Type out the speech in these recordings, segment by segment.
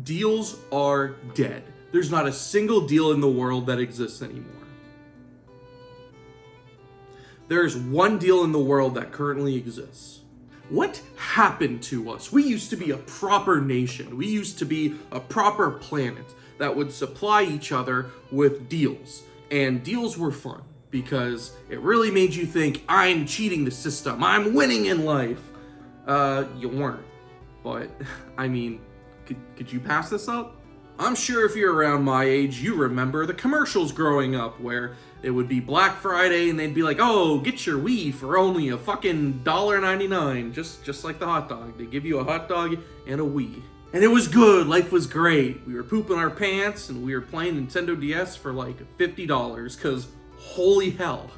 Deals are dead. There's not a single deal in the world that exists anymore. There's one deal in the world that currently exists. What happened to us? We used to be a proper nation. We used to be a proper planet that would supply each other with deals. And deals were fun because it really made you think, I'm cheating the system, I'm winning in life. You weren't. But, I mean, could you pass this up? I'm sure if you're around my age, you remember the commercials growing up where it would be Black Friday and they'd be like, oh, get your Wii for only a fucking $1.99. Just like the hot dog. They give you a hot dog and a Wii. And it was good. Life was great. We were pooping our pants and we were playing Nintendo DS for like $50 because holy hell.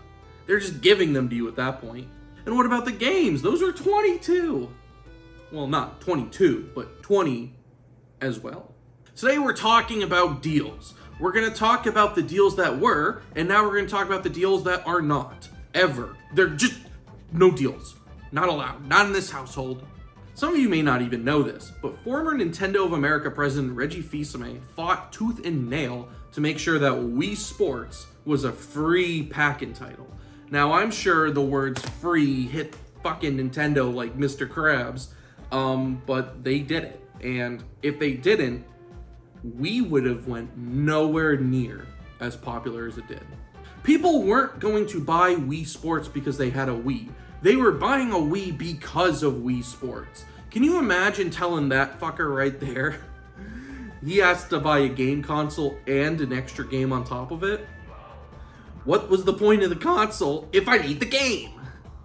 They're just giving them to you at that point. And what about the games? Those are 22. Well, not 22, but 20 as well. Today we're talking about deals. We're going to talk about the deals that were, and now we're going to talk about the deals that are not. Ever. They're just no deals. Not allowed. Not in this household. Some of you may not even know this, but former Nintendo of America president Reggie Fils-Aimé fought tooth and nail to make sure that Wii Sports was a free pack-in title. Now, I'm sure the words free hit fucking Nintendo like Mr. Krabs, but they did it. And if they didn't, we would have went nowhere near as popular as it did. People weren't going to buy Wii Sports because they had a Wii. They were buying a Wii because of Wii Sports. Can you imagine telling that fucker right there he has to buy a game console and an extra game on top of it? What was the point of the console if I need the game?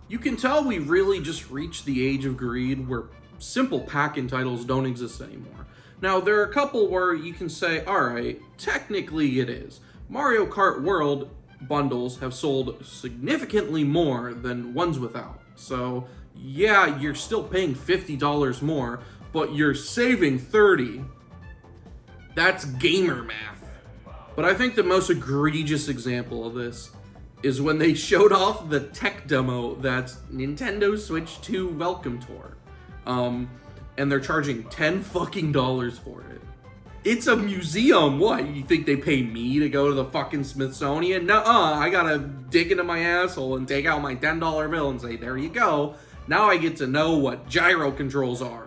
You can tell we really just reached the age of greed where simple pack-in titles don't exist anymore. Now, there are a couple where you can say, alright, technically it is. Mario Kart World bundles have sold significantly more than ones without. So, yeah, you're still paying $50 more, but you're saving $30. That's gamer math. But I think the most egregious example of this is when they showed off the tech demo that's Nintendo Switch 2 Welcome Tour. And they're charging $10 fucking for it. It's a museum. What? You think they pay me to go to the fucking Smithsonian? Nuh-uh. I gotta dig into my asshole and take out my $10 bill and say, there you go. Now I get to know what gyro controls are.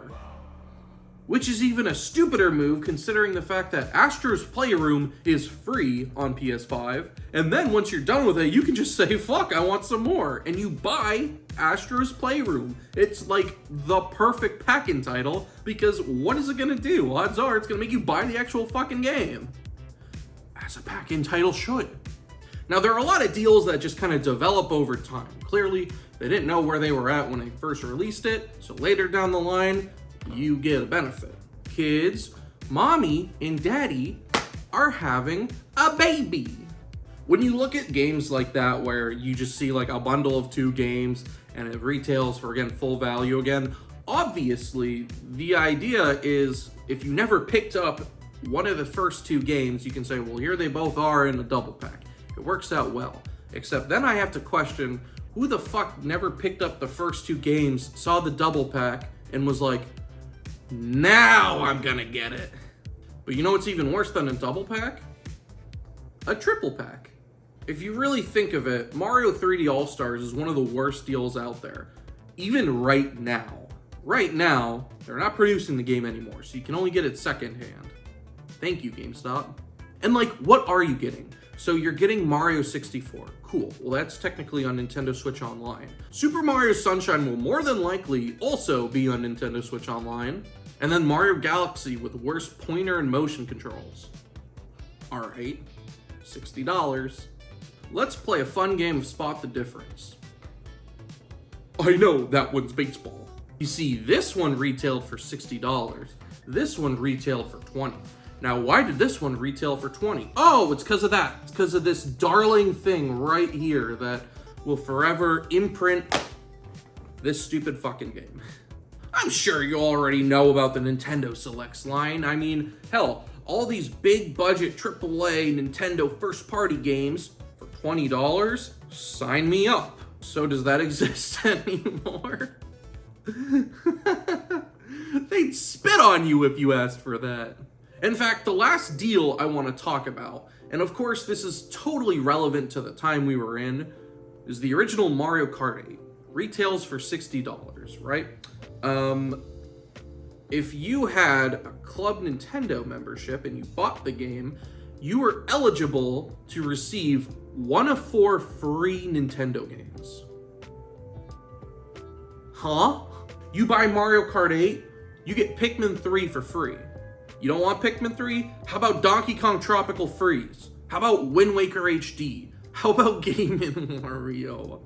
Which is even a stupider move considering the fact that Astro's Playroom is free on PS5. And then once you're done with it, you can just say, fuck, I want some more. And you buy Astro's Playroom. It's like the perfect pack-in title because what is it gonna do? Odds are it's gonna make you buy the actual fucking game. As a pack-in title should. Now there are a lot of deals that just kind of develop over time. Clearly, they didn't know where they were at when they first released it, so later down the line, you get a benefit. Kids, mommy and daddy are having a baby. When you look at games like that where you just see like a bundle of 2 games and it retails for, again, full value again, obviously the idea is if you never picked up one of the first 2 games, you can say, well, here they both are in a double pack. It works out well. Except then I have to question, who the fuck never picked up the first 2 games, saw the double pack, and was like, now I'm gonna get it. But you know what's even worse than a double pack? A triple pack. If you really think of it, Mario 3D All-Stars is one of the worst deals out there. Even right now. Right now, they're not producing the game anymore, so you can only get it secondhand. Thank you, GameStop. And like, what are you getting? So you're getting Mario 64. Cool. Well, that's technically on Nintendo Switch Online. Super Mario Sunshine will more than likely also be on Nintendo Switch Online. And then Mario Galaxy with worse pointer and motion controls. Alright, $60. Let's play a fun game of Spot the Difference. I know, that one's baseball. You see, this one retailed for $60. This one retailed for $20. Now, why did this one retail for $20? Oh, it's because of that. It's because of this darling thing right here that will forever imprint this stupid fucking game. I'm sure you already know about the Nintendo Selects line. I mean, hell, all these big budget AAA Nintendo first party games for $20? Sign me up. So does that exist anymore? They'd spit on you if you asked for that. In fact, the last deal I want to talk about, and of course this is totally relevant to the time we were in, is the original Mario Kart 8. Retails for $60, right? If you had a Club Nintendo membership and you bought the game, you were eligible to receive 1 of 4 free Nintendo games. Huh? You buy Mario Kart 8, you get Pikmin 3 for free. You don't want Pikmin 3? How about Donkey Kong Tropical Freeze? How about Wind Waker HD? How about Game & Wario?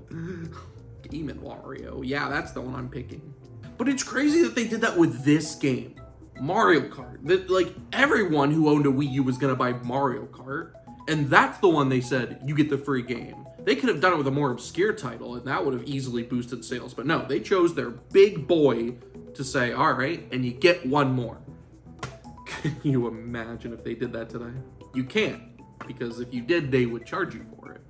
Game & Wario. Yeah, that's the one I'm picking. But it's crazy that they did that with this game, Mario Kart. That, like, everyone who owned a Wii U was gonna buy Mario Kart, and that's the one they said, you get the free game. They could have done it with a more obscure title, and that would have easily boosted sales. But no, they chose their big boy to say, all right, and you get one more. Can you imagine if they did that today? You can't, because if you did, they would charge you for it.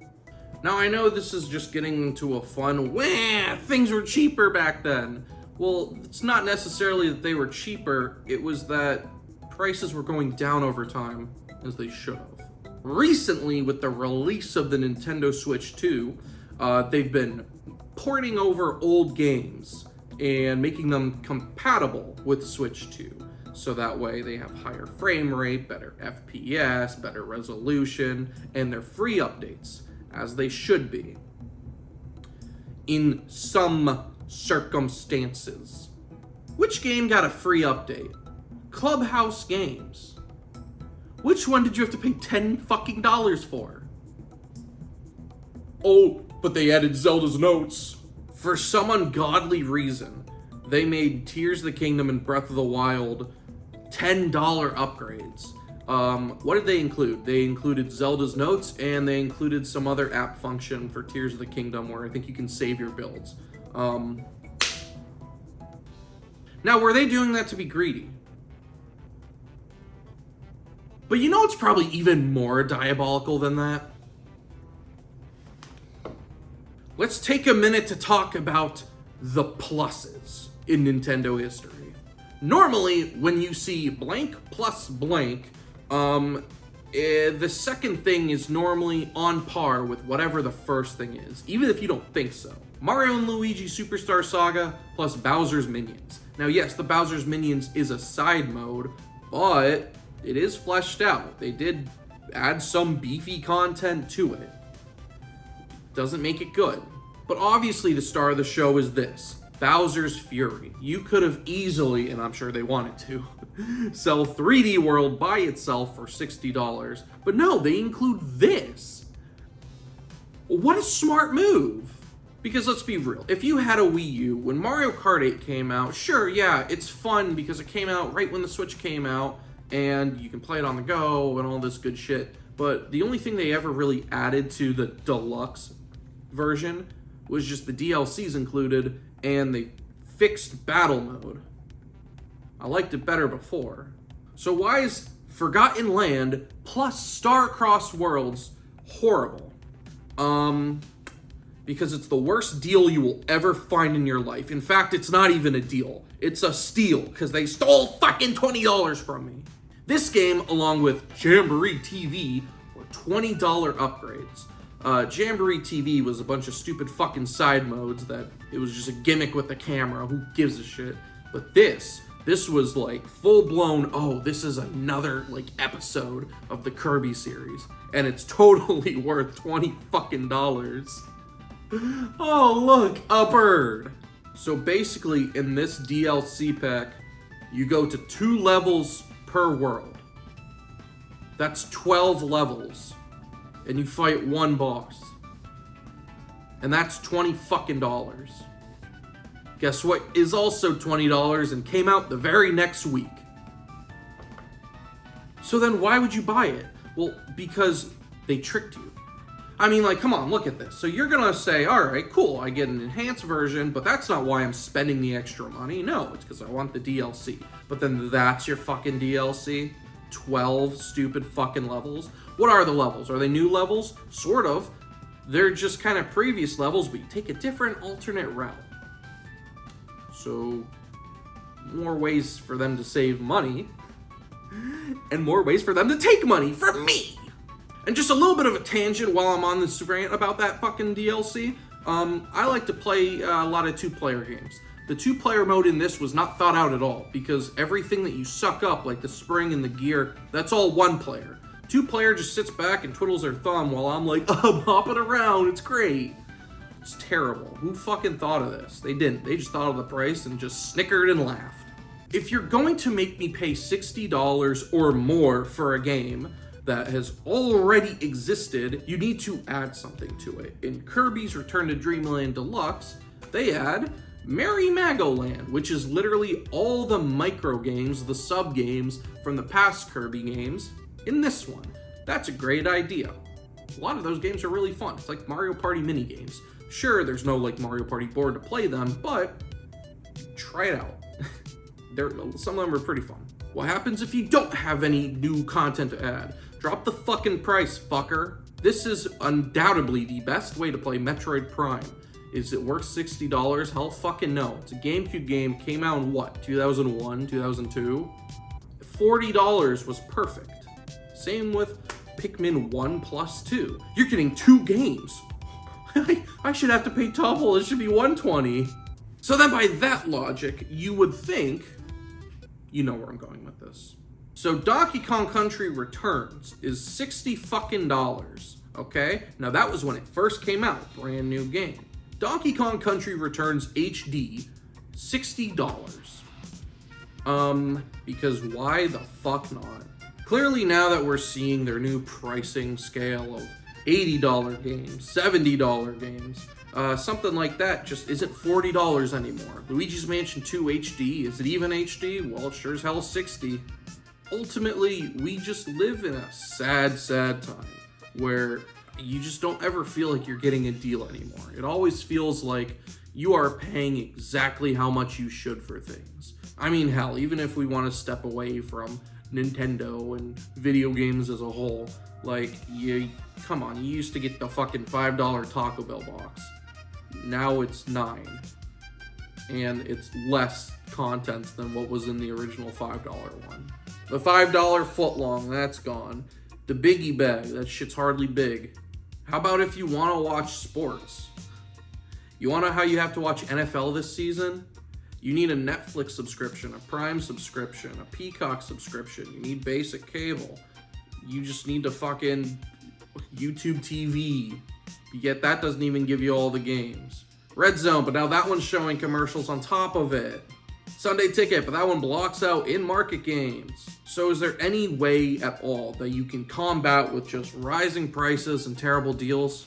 Now, I know this is just getting into a fun, wah, things were cheaper back then. Well, it's not necessarily that they were cheaper, it was that prices were going down over time, as they should have. Recently, with the release of the Nintendo Switch 2, they've been porting over old games and making them compatible with Switch 2. So that way they have higher frame rate, better FPS, better resolution, and they're free updates, as they should be. In some circumstances. Which game got a free update? Clubhouse Games. Which one did you have to pay $10 for? Oh, but they added Zelda's notes. For some ungodly reason, they made Tears of the Kingdom and Breath of the Wild $10 upgrades. What did they include? They included Zelda's notes, and they included some other app function for Tears of the Kingdom where I think you can save your builds. Now, were they doing that to be greedy? But you know what's probably even more diabolical than that? Let's take a minute to talk about the pluses in Nintendo history. Normally, when you see blank plus blank, the second thing is normally on par with whatever the first thing is, even if you don't think so. Mario and Luigi Superstar Saga plus Bowser's Minions. Now, yes, the Bowser's Minions is a side mode, but it is fleshed out. They did add some beefy content to it. Doesn't make it good. But obviously the star of the show is this, Bowser's Fury. You could have easily, and I'm sure they wanted to, sell 3D World by itself for $60. But no, they include this. What a smart move. Because let's be real, if you had a Wii U, when Mario Kart 8 came out, sure, yeah, it's fun because it came out right when the Switch came out, and you can play it on the go and all this good shit. But the only thing they ever really added to the deluxe version was just the DLCs included, and they fixed battle mode. I liked it better before. So why is Forgotten Land plus Star-Crossed Worlds horrible? Because it's the worst deal you will ever find in your life. In fact, it's not even a deal. It's a steal, because they stole fucking $20 from me. This game, along with Jamboree TV, were $20 upgrades. Jamboree TV was a bunch of stupid fucking side modes that it was just a gimmick with the camera. Who gives a shit? But this was like full-blown, oh, this is another like episode of the Kirby series. And it's totally worth $20 fucking dollars. Oh, look, a bird. So basically, in this DLC pack, you go to 2 levels per world. That's 12 levels. And you fight 1 boss. And that's $20 fucking dollars. Guess what is also $20 and came out the very next week? So then why would you buy it? Well, because they tricked you. I mean, like, come on, look at this. So you're gonna say, all right, cool, I get an enhanced version, but that's not why I'm spending the extra money. No, it's because I want the DLC. But then that's your fucking DLC? 12 stupid fucking levels? What are the levels? Are they new levels? Sort of. They're just kind of previous levels, but you take a different alternate route. So, more ways for them to save money. and more ways for them to take money from me. And just a little bit of a tangent while I'm on this rant about that fucking DLC. I like to play a lot of two-player games. The two-player mode in this was not thought out at all, because everything that you suck up, like the spring and the gear, that's all one player. Two-player just sits back and twiddles their thumb while I'm like, I'm hopping around, it's great. It's terrible. Who fucking thought of this? They didn't. They just thought of the price and just snickered and laughed. If you're going to make me pay $60 or more for a game that has already existed, you need to add something to it. In Kirby's Return to Dreamland Deluxe, they add Merry Magoland, which is literally all the micro games, the sub games from the past Kirby games in this one. That's a great idea. A lot of those games are really fun. It's like Mario Party mini games. Sure, there's no like Mario Party board to play them, but try it out. Some of them are pretty fun. What happens if you don't have any new content to add? Drop the fucking price, fucker. This is undoubtedly the best way to play Metroid Prime. Is it worth $60? Hell fucking no. It's a GameCube game, came out in what, 2001, 2002? $40 was perfect. Same with Pikmin 1 plus 2. You're getting 2 games. I should have to pay double, it should be $120. So then by that logic, you would think, you know where I'm going with this. So Donkey Kong Country Returns is $60 fucking dollars, okay? Now that was when it first came out, brand new game. Donkey Kong Country Returns HD, $60. Because why the fuck not? Clearly now that we're seeing their new pricing scale of $80 games, $70 games, something like that just isn't $40 anymore. Luigi's Mansion 2 HD, is it even HD? Well, it sure as hell 60. Ultimately, we just live in a sad, sad time where you just don't ever feel like you're getting a deal anymore. It always feels like you are paying exactly how much you should for things. I mean, hell, even if we want to step away from Nintendo and video games as a whole, like, come on, you used to get the fucking $5 Taco Bell box. Now it's $9. And it's less content than what was in the original $5 one. The $5 footlong, that's gone. The biggie bag, that shit's hardly big. How about if you want to watch sports? You want to know how you have to watch NFL this season? You need a Netflix subscription, a Prime subscription, a Peacock subscription. You need basic cable. You just need to fucking YouTube TV. Yet that doesn't even give you all the games. Red Zone, but now that one's showing commercials on top of it. Sunday Ticket, but that one blocks out in-market games. So is there any way at all that you can combat with just rising prices and terrible deals?